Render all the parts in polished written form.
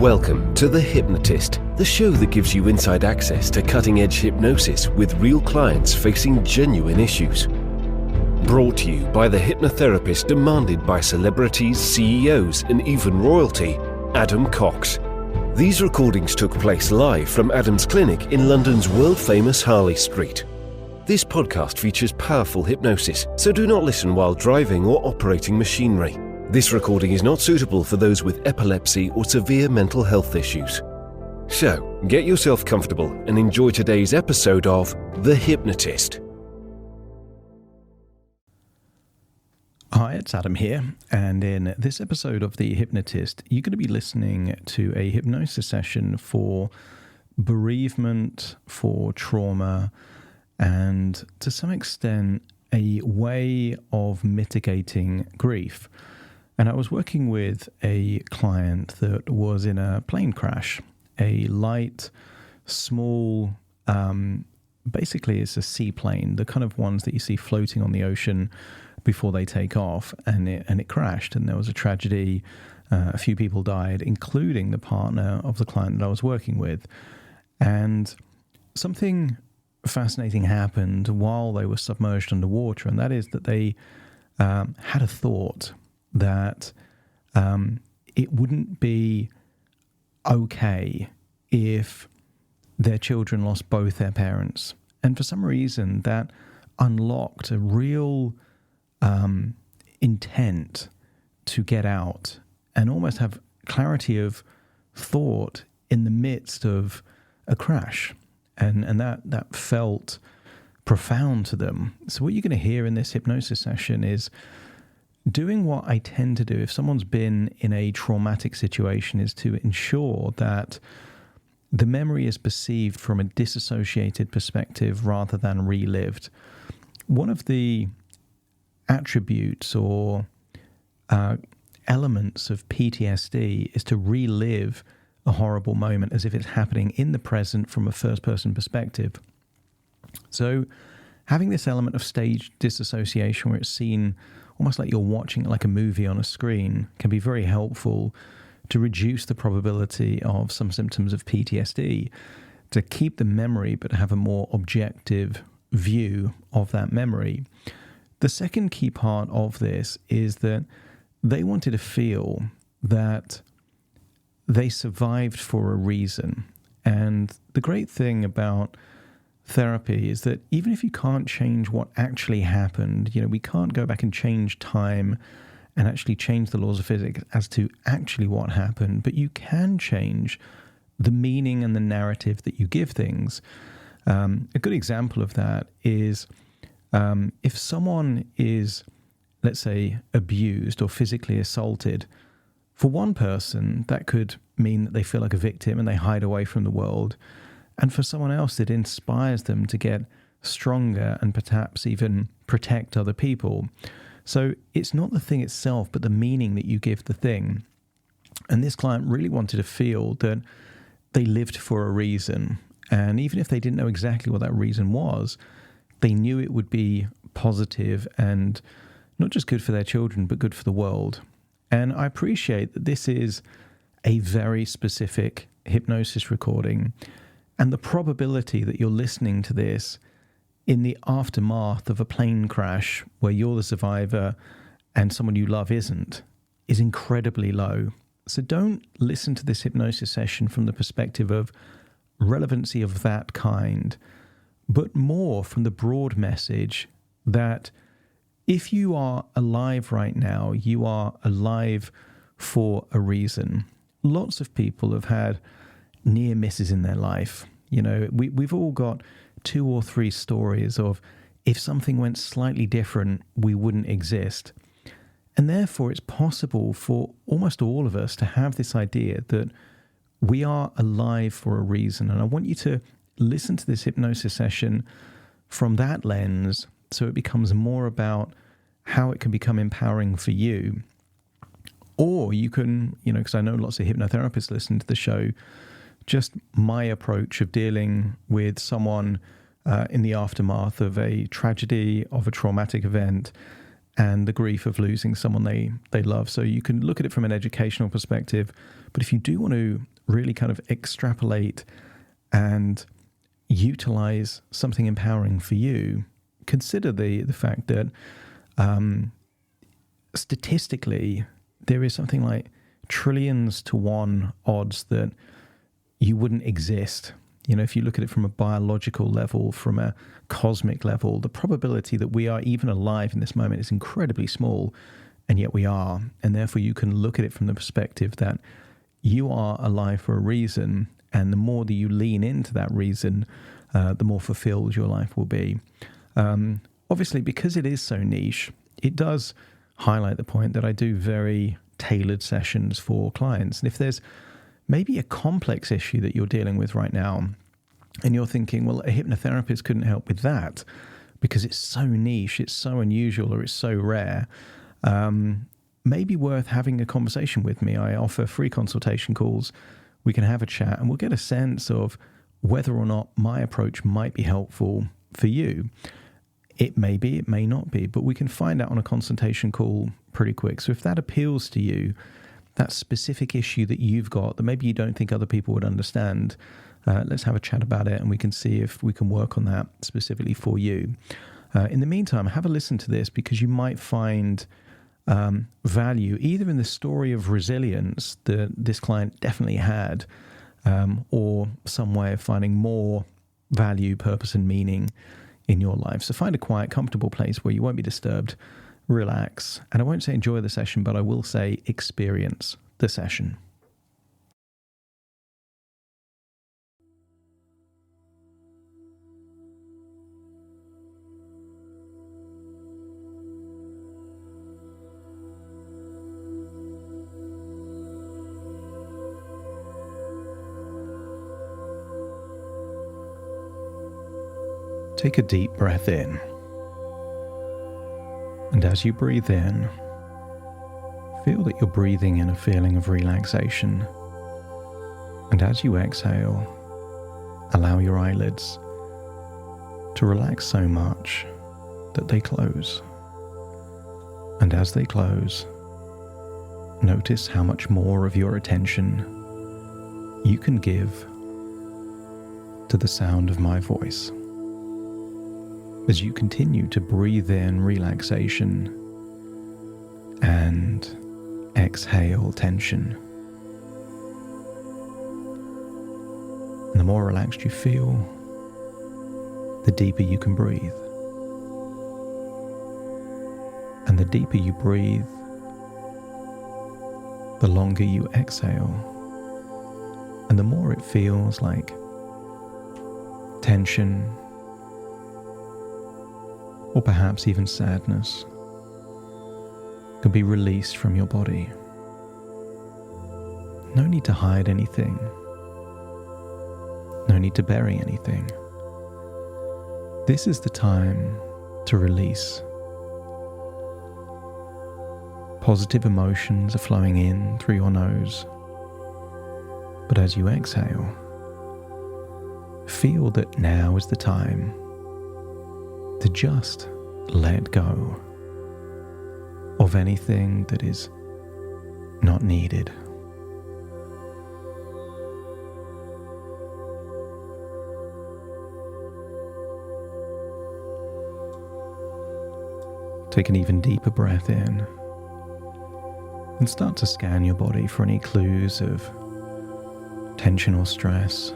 Welcome to The Hypnotist, the show that gives you inside access to cutting-edge hypnosis with real clients facing genuine issues. Brought to you by the hypnotherapist demanded by celebrities, CEOs, and even royalty, Adam Cox. These recordings took place live from Adam's clinic in London's world-famous Harley Street. This podcast features powerful hypnosis, so do not listen while driving or operating machinery. This recording is not suitable for those with epilepsy or severe mental health issues. So, get yourself comfortable and enjoy today's episode of The Hypnotist. Hi, it's Adam here, and in this episode of The Hypnotist, you're going to be listening to a hypnosis session for bereavement, for trauma, and to some extent, a way of mitigating grief. And I was working with a client that was in a plane crash, a light, small, basically it's a seaplane, the kind of ones that you see floating on the ocean before they take off, and it crashed, and there was a tragedy. A few people died, including the partner of the client that I was working with. And something fascinating happened while they were submerged underwater, and that is that they had a thought that it wouldn't be okay if their children lost both their parents. And for some reason, that unlocked a real intent to get out and almost have clarity of thought in the midst of a crash. And that felt profound to them. So what you're going to hear in this hypnosis session is doing what I tend to do if someone's been in a traumatic situation, is to ensure that the memory is perceived from a disassociated perspective rather than relived. One of the attributes or elements of PTSD is to relive a horrible moment as if it's happening in the present from a first-person perspective. So having this element of staged disassociation where it's seen almost like you're watching it like a movie on a screen can be very helpful to reduce the probability of some symptoms of PTSD, to keep the memory but have a more objective view of that memory. The second key part of this is that they wanted to feel that they survived for a reason. And the great thing about therapy is that even if you can't change what actually happened, we can't go back and change time and actually change the laws of physics as to actually what happened, but you can change the meaning and the narrative that you give things. A good example of that is if someone is, let's say, abused or physically assaulted, for one person, that could mean that they feel like a victim and they hide away from the world. And for someone else, it inspires them to get stronger and perhaps even protect other people. So it's not the thing itself, but the meaning that you give the thing. And this client really wanted to feel that they lived for a reason. And even if they didn't know exactly what that reason was, they knew it would be positive and not just good for their children, but good for the world. And I appreciate that this is a very specific hypnosis recording. And the probability that you're listening to this in the aftermath of a plane crash where you're the survivor and someone you love isn't, is incredibly low. So don't listen to this hypnosis session from the perspective of relevancy of that kind, but more from the broad message that if you are alive right now, you are alive for a reason. Lots of people have had near misses in their life. We've all got 2 or 3 stories of if something went slightly different, we wouldn't exist. And therefore, it's possible for almost all of us to have this idea that we are alive for a reason. And I want you to listen to this hypnosis session from that lens so it becomes more about how it can become empowering for you. Or you can, because I know lots of hypnotherapists listen to the show, just my approach of dealing with someone in the aftermath of a tragedy, of a traumatic event, and the grief of losing someone they love. So you can look at it from an educational perspective, but if you do want to really kind of extrapolate and utilize something empowering for you, consider the fact that statistically there is something like trillions to one odds that you wouldn't exist. You know, if you look at it from a biological level, from a cosmic level, the probability that we are even alive in this moment is incredibly small, and yet we are. And therefore you can look at it from the perspective that you are alive for a reason, and the more that you lean into that reason, the more fulfilled your life will be. Obviously, because it is so niche, it does highlight the point that I do very tailored sessions for clients. And if there's maybe a complex issue that you're dealing with right now, and you're thinking, well, a hypnotherapist couldn't help with that because it's so niche, it's so unusual, or it's so rare, maybe worth having a conversation with me. I offer free consultation calls. We can have a chat and we'll get a sense of whether or not my approach might be helpful for you. It may be, it may not be, but we can find out on a consultation call pretty quick. So if that appeals to you, that specific issue that you've got that maybe you don't think other people would understand, let's have a chat about it and we can see if we can work on that specifically for you. In the meantime, have a listen to this, because you might find value either in the story of resilience that this client definitely had, or some way of finding more value, purpose, and meaning in your life. So find a quiet, comfortable place where you won't be disturbed, relax, and I won't say enjoy the session, but I will say experience the session. Take a deep breath in. And as you breathe in, feel that you're breathing in a feeling of relaxation. And as you exhale, allow your eyelids to relax so much that they close. And as they close, notice how much more of your attention you can give to the sound of my voice. As you continue to breathe in relaxation and exhale tension. And the more relaxed you feel, the deeper you can breathe. And the deeper you breathe, the longer you exhale. And the more it feels like tension, or perhaps even sadness, could be released from your body. No need to hide anything. No need to bury anything. This is the time to release. Positive emotions are flowing in through your nose, but as you exhale, feel that now is the time to just let go of anything that is not needed. Take an even deeper breath in and start to scan your body for any clues of tension or stress.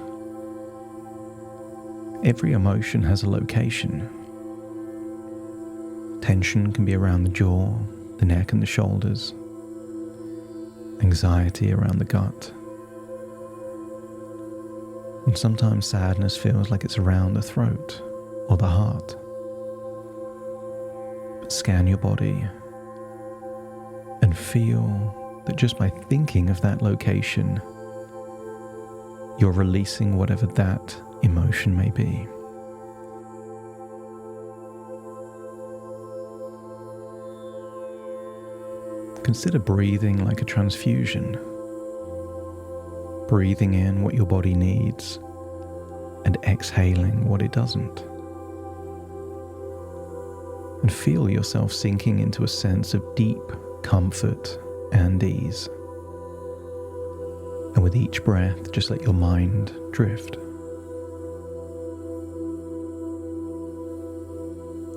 Every emotion has a location. Tension can be around the jaw, the neck and the shoulders. Anxiety around the gut. And sometimes sadness feels like it's around the throat or the heart. But scan your body and feel that just by thinking of that location, you're releasing whatever that emotion may be. Consider breathing like a transfusion. Breathing in what your body needs and exhaling what it doesn't. and feel yourself sinking into a sense of deep comfort and ease. And with each breath, just let your mind drift.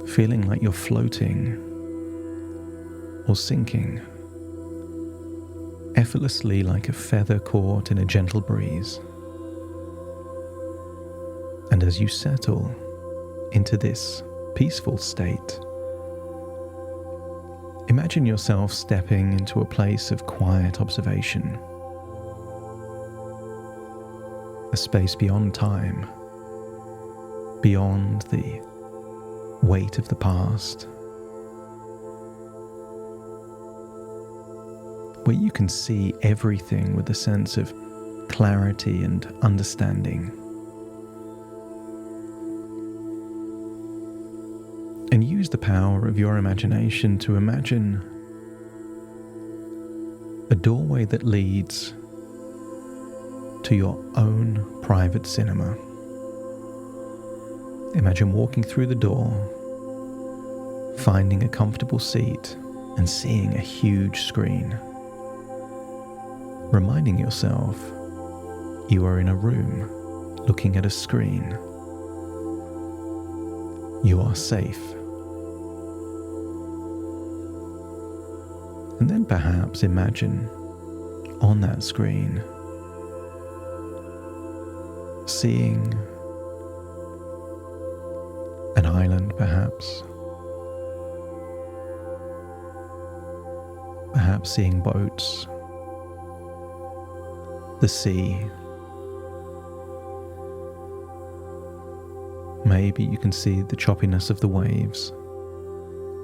Feeling like you're floating or sinking, effortlessly like a feather caught in a gentle breeze. And as you settle into this peaceful state, imagine yourself stepping into a place of quiet observation, a space beyond time, beyond the weight of the past, where you can see everything with a sense of clarity and understanding. And use the power of your imagination to imagine a doorway that leads to your own private cinema. Imagine walking through the door, finding a comfortable seat, and seeing a huge screen. Reminding yourself you are in a room looking at a screen. You are safe. And then perhaps imagine on that screen seeing an island, perhaps seeing boats, the sea. Maybe you can see the choppiness of the waves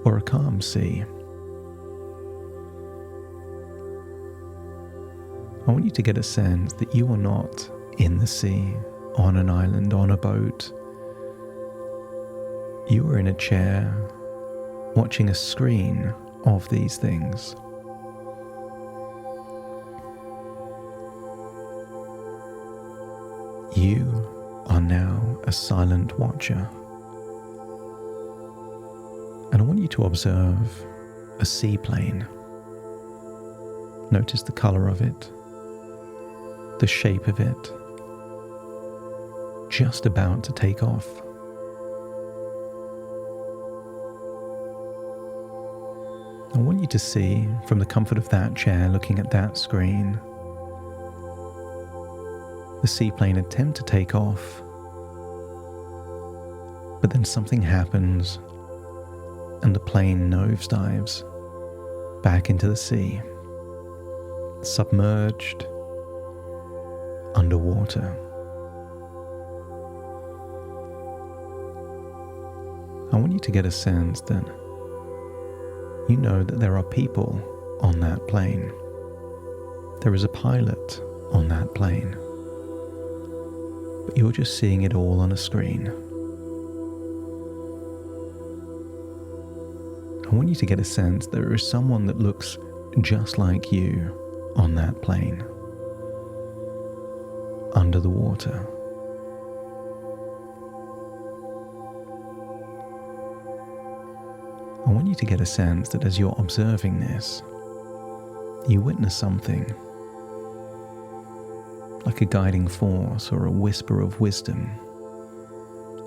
or a calm sea. I want you to get a sense that you are not in the sea, on an island, on a boat. You are in a chair, watching a screen of these things. You are now a silent watcher. And I want you to observe a seaplane. Notice the color of it, the shape of it, just about to take off. I want you to see from the comfort of that chair, looking at that screen, the seaplane attempt to take off, but then something happens and the plane nosedives back into the sea, submerged, underwater. I want you to get a sense that you know that there are people on that plane. There is a pilot on that plane. But you're just seeing it all on a screen. I want you to get a sense that there is someone that looks just like you on that plane, under the water. I want you to get a sense that as you're observing this, you witness something like a guiding force or a whisper of wisdom,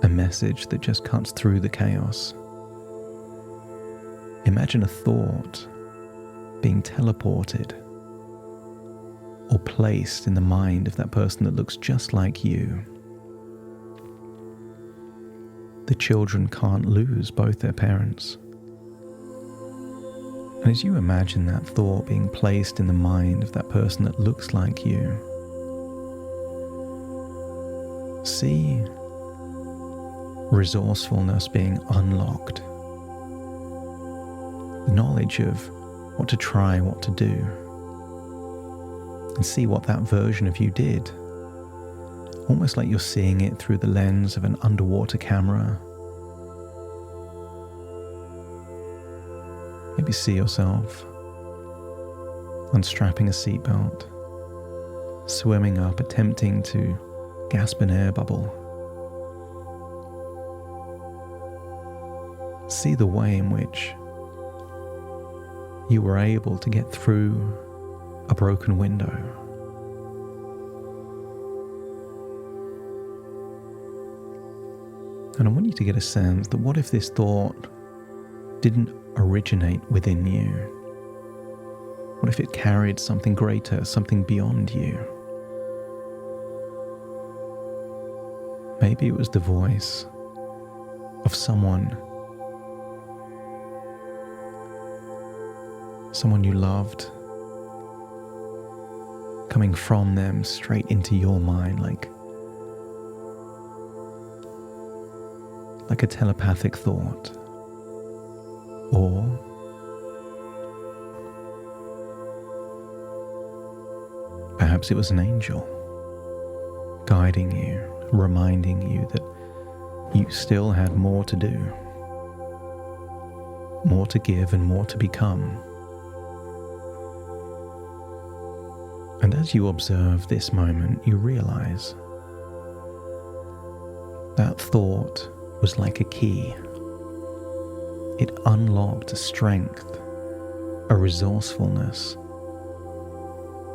a message that just cuts through the chaos. Imagine a thought being teleported or placed in the mind of that person that looks just like you. The children can't lose both their parents. And as you imagine that thought being placed in the mind of that person that looks like you, see resourcefulness being unlocked, the knowledge of what to try, what to do, and see what that version of you did, almost like you're seeing it through the lens of an underwater camera. Maybe see yourself unstrapping a seatbelt, swimming up, attempting to gasp an air bubble. See the way in which you were able to get through a broken window. And I want you to get a sense that what if this thought didn't originate within you? What if it carried something greater, something beyond you? Maybe it was the voice of someone you loved, coming from them straight into your mind like a telepathic thought. Or perhaps it was an angel guiding you, reminding you that you still had more to do, more to give and more to become. And as you observe this moment, you realize that thought was like a key. It unlocked a strength, a resourcefulness,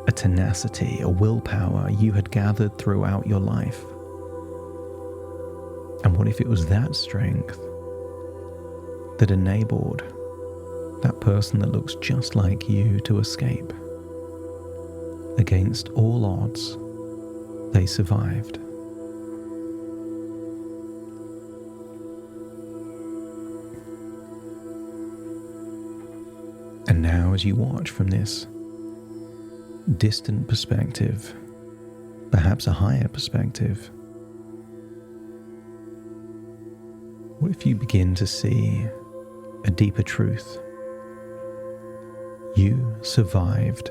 a tenacity, a willpower you had gathered throughout your life. And what if it was that strength that enabled that person that looks just like you to escape? Against all odds, they survived. And now, as you watch from this distant perspective, perhaps a higher perspective, what if you begin to see a deeper truth? You survived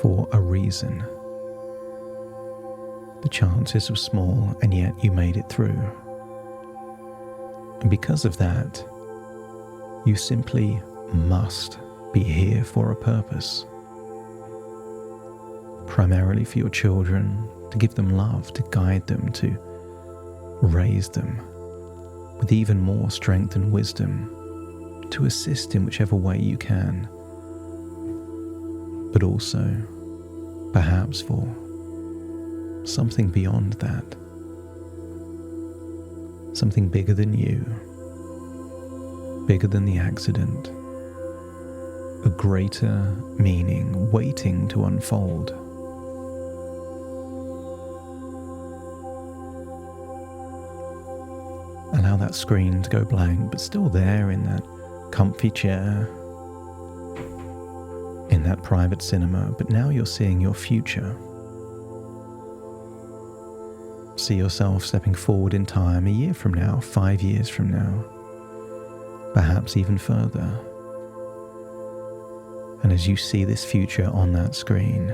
for a reason. The chances were small, and yet you made it through. And because of that, you simply must be here for a purpose. Primarily for your children, to give them love, to guide them, to raise them with even more strength and wisdom, to assist in whichever way you can, but also perhaps for something beyond that, something bigger than you, bigger than the accident, a greater meaning waiting to unfold. Allow that screen to go blank, but still there in that comfy chair, in that private cinema, but now you're seeing your future. See yourself stepping forward in time, a year from now, 5 years from now, perhaps even further. And as you see this future on that screen,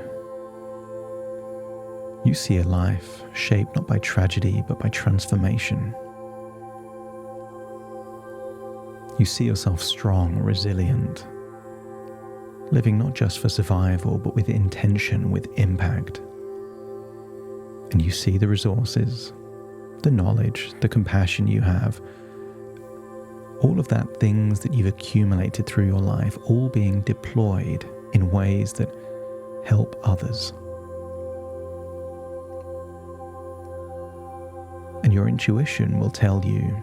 you see a life shaped not by tragedy, but by transformation. You see yourself strong, resilient, living not just for survival, but with intention, with impact. And you see the resources, the knowledge, the compassion you have, all of that things that you've accumulated through your life, all being deployed in ways that help others. And your intuition will tell you,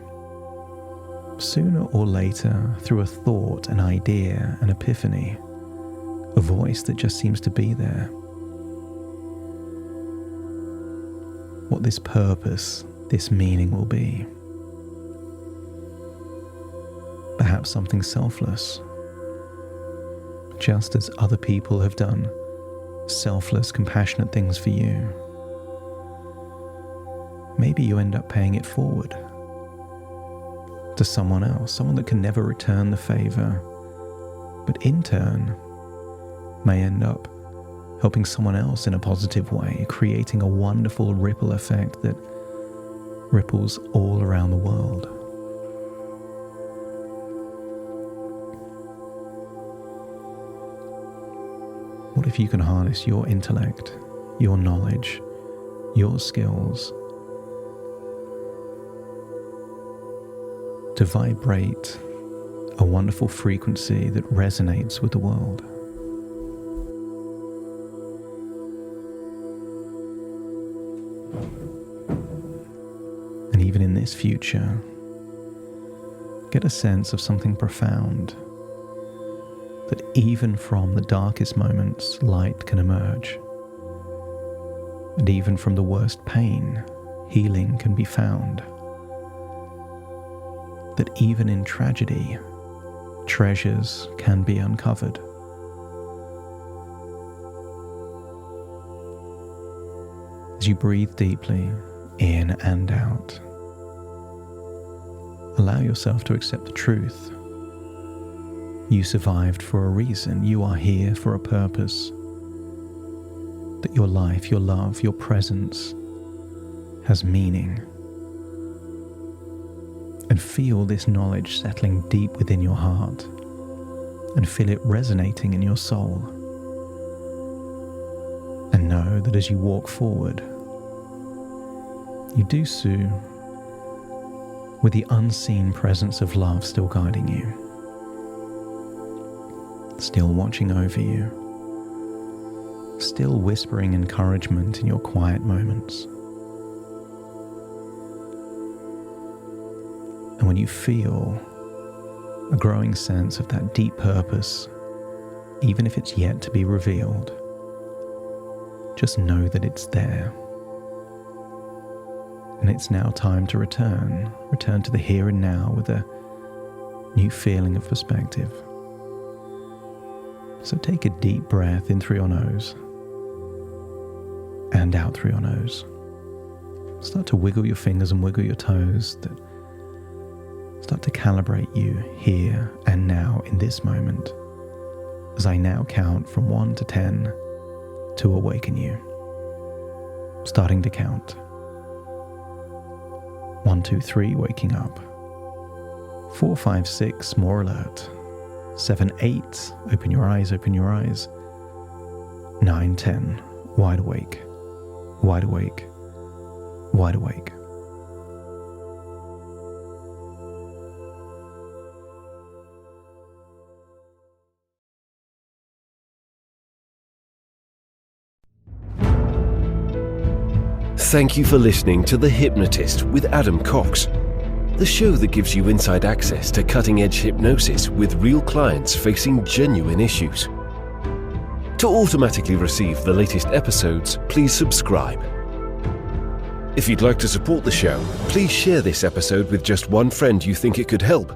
sooner or later, through a thought, an idea, an epiphany, a voice that just seems to be there, what this purpose, this meaning will be. Perhaps something selfless, just as other people have done selfless, compassionate things for you. Maybe you end up paying it forward to someone else, someone that can never return the favor, but in turn may end up helping someone else in a positive way, creating a wonderful ripple effect that ripples all around the world. What if you can harness your intellect, your knowledge, your skills to vibrate a wonderful frequency that resonates with the world. And even in this future, get a sense of something profound, that even from the darkest moments, light can emerge. And even from the worst pain, healing can be found. That even in tragedy, treasures can be uncovered. As you breathe deeply, in and out, allow yourself to accept the truth. You survived for a reason. You are here for a purpose. That your life, your love, your presence has meaning. And feel this knowledge settling deep within your heart, and feel it resonating in your soul. And know that as you walk forward, you do so with the unseen presence of love still guiding you, still watching over you, still whispering encouragement in your quiet moments. And when you feel a growing sense of that deep purpose, even if it's yet to be revealed, just know that it's there. And it's now time to return to the here and now with a new feeling of perspective. So take a deep breath in through your nose and out through your nose. Start to wiggle your fingers and wiggle your toes that start to calibrate you here and now in this moment, as I now count from 1 to 10 to awaken you. Starting to count. 1, 2, 3, waking up. 4, 5, 6, more alert. 7, 8, open your eyes, open your eyes. 9, 10, wide awake, wide awake, wide awake. Thank you for listening to The Hypnotist with Adam Cox, the show that gives you inside access to cutting-edge hypnosis with real clients facing genuine issues. To automatically receive the latest episodes, please subscribe. If you'd like to support the show, please share this episode with just one friend you think it could help.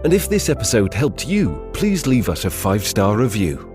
And if this episode helped you, please leave us a 5-star review.